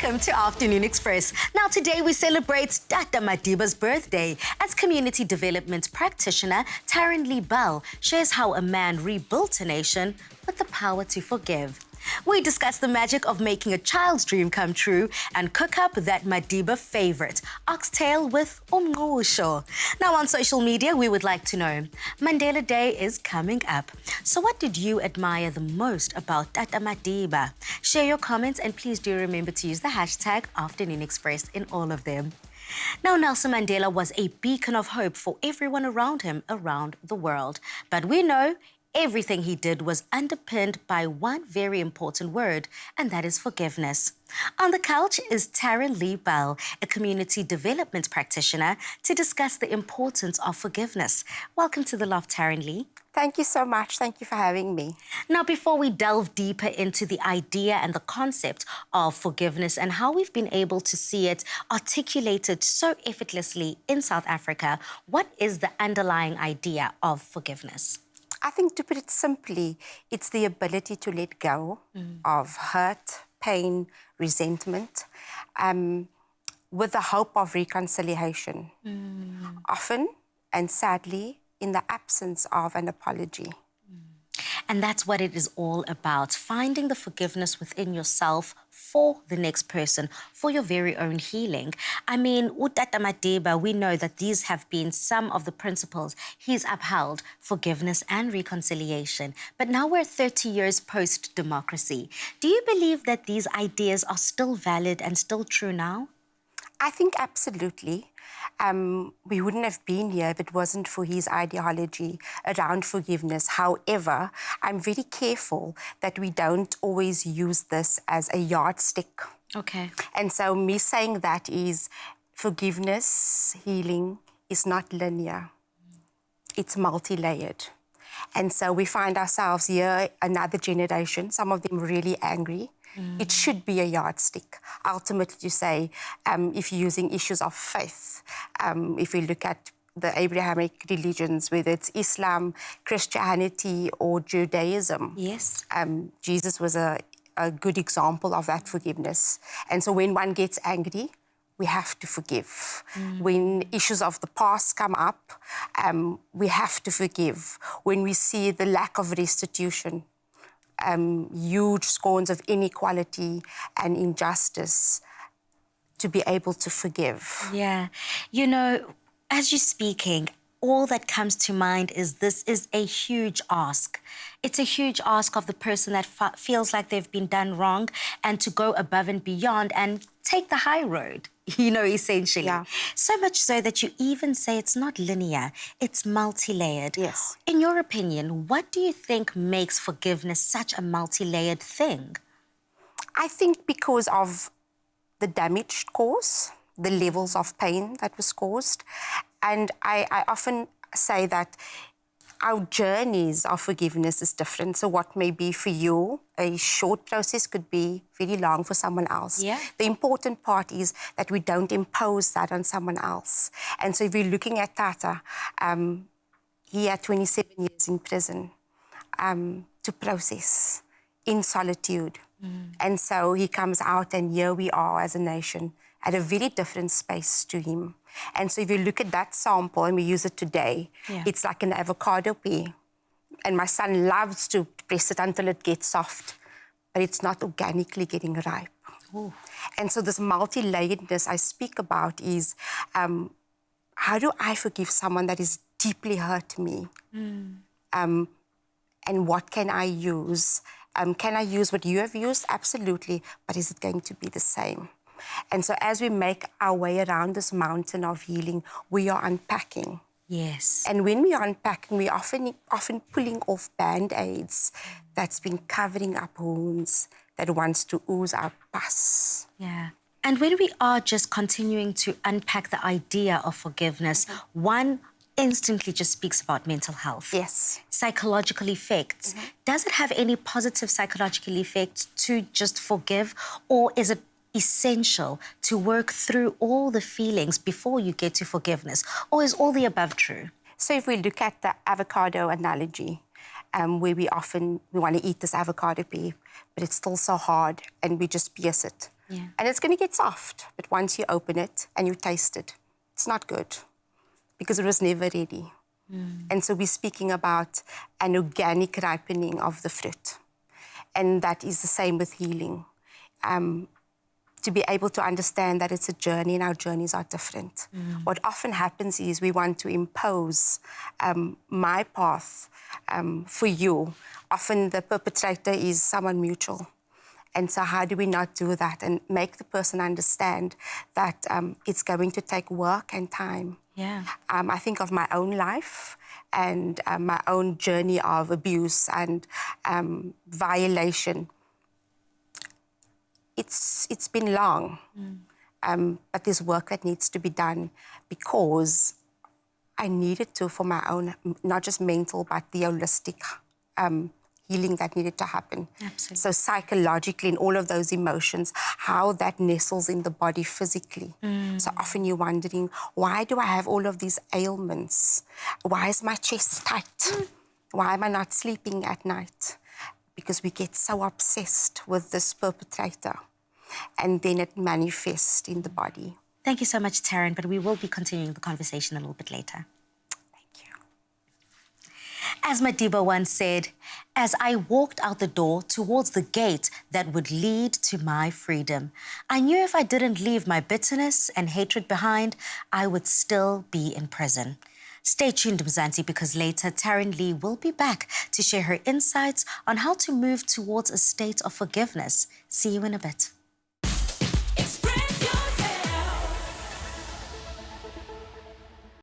Welcome to Afternoon Express. Now, today we celebrate Tata Madiba's birthday as community development practitioner Tarryn Lee Bell shares how a man rebuilt a nation with the power to forgive. We discuss the magic of making a child's dream come true and cook up that Madiba favorite, oxtail with umngqusho. Now, on social media, we would like to know, Mandela Day is coming up. So what did you admire the most about Tata Madiba? Share your comments and please do remember to use the hashtag Afternoon Express in all of them. Now, Nelson Mandela was a beacon of hope for everyone around him around the world. But we know everything he did was underpinned by one very important word, and that is forgiveness. On the couch is Tarryn Lee Bell, a community development practitioner, to discuss the importance of forgiveness. Welcome to the Loft, Tarryn Lee. Thank you so much. Thank you for having me. Now, before we delve deeper into the idea and the concept of forgiveness and how we've been able to see it articulated so effortlessly in South Africa, what is the underlying idea of forgiveness? I think, to put it simply, it's the ability to let go of hurt, pain, resentment, with the hope of reconciliation. Often, and sadly, in the absence of an apology. And that's what it is all about, finding the forgiveness within yourself for the next person, for your very own healing. I mean, uTata Madiba, we know that these have been some of the principles he's upheld, forgiveness and reconciliation. But now we're 30 years post-democracy. Do you believe that these ideas are still valid and still true now? I think absolutely. We wouldn't have been here if it wasn't for his ideology around forgiveness. However, I'm very careful that we don't always use this as a yardstick. Okay. And so me saying that is forgiveness, healing is not linear. It's multi-layered. And so we find ourselves here, another generation, some of them really angry. It should be a yardstick, ultimately to say, if you're using issues of faith, if we look at the Abrahamic religions, whether it's Islam, Christianity, or Judaism. Yes. Jesus was a good example of that forgiveness. And so when one gets angry, we have to forgive. When issues of the past come up, we have to forgive. When we see the lack of restitution, huge scorns of inequality and injustice, to be able to forgive. Yeah. You know, as you're speaking, all that comes to mind is this is a huge ask. It's a huge ask of the person that feels like they've been done wrong and to go above and beyond and take the high road, you know, essentially. Yeah. So much so that you even say it's not linear, it's multi-layered. Yes. In your opinion, what do you think makes forgiveness such a multi-layered thing? I think because of the damage caused, the levels of pain that was caused. And I often say that our journeys of forgiveness is different. So what may be for you a short process could be very long for someone else. Yeah. The important part is that we don't impose that on someone else. And so if we're looking at Tata, he had 27 years in prison to process in solitude. And so he comes out and here we are as a nation at a very different space to him. And so if you look at that sample and we use it today, it's like an avocado pea. And my son loves to press it until it gets soft, but it's not organically getting ripe. Ooh. And so this multi-layeredness I speak about is, how do I forgive someone that has deeply hurt me? And what can I use? Can I use what you have used? Absolutely. But is it going to be the same? And so as we make our way around this mountain of healing, we are unpacking. Yes. And when we are unpacking, we're often pulling off Band-Aids that's been covering up wounds that wants to ooze out pus. Yeah. And when we are just continuing to unpack the idea of forgiveness, one instantly just speaks about mental health. Yes. Psychological effects. Does it have any positive psychological effects to just forgive, or is it essential to work through all the feelings before you get to forgiveness? Or is all the above true? So if we look at the avocado analogy, where we want to eat this avocado pea, but it's still so hard and we just pierce it. Yeah. And it's going to get soft. But once you open it and you taste it, it's not good because it was never ready. And so we're speaking about an organic ripening of the fruit. And that is the same with healing. To be able to understand that it's a journey and our journeys are different. What often happens is we want to impose my path for you. Often the perpetrator is someone mutual. And so how do we not do that and make the person understand that it's going to take work and time? Yeah. I think of my own life and my own journey of abuse and violation. It's been long, but there's work that needs to be done because I needed to for my own, not just mental, but the holistic healing that needed to happen. Absolutely. So psychologically, in all of those emotions, how that nestles in the body physically. So often you're wondering, why do I have all of these ailments? Why is my chest tight? Why am I not sleeping at night? Because we get so obsessed with this perpetrator and then it manifests in the body. Thank you so much, Tarryn, but we will be continuing the conversation a little bit later. Thank you. As Madiba once said, as I walked out the door towards the gate that would lead to my freedom, I knew if I didn't leave my bitterness and hatred behind, I would still be in prison. Stay tuned, Mzansi, because later Tarryn Lee will be back to share her insights on how to move towards a state of forgiveness. See you in a bit.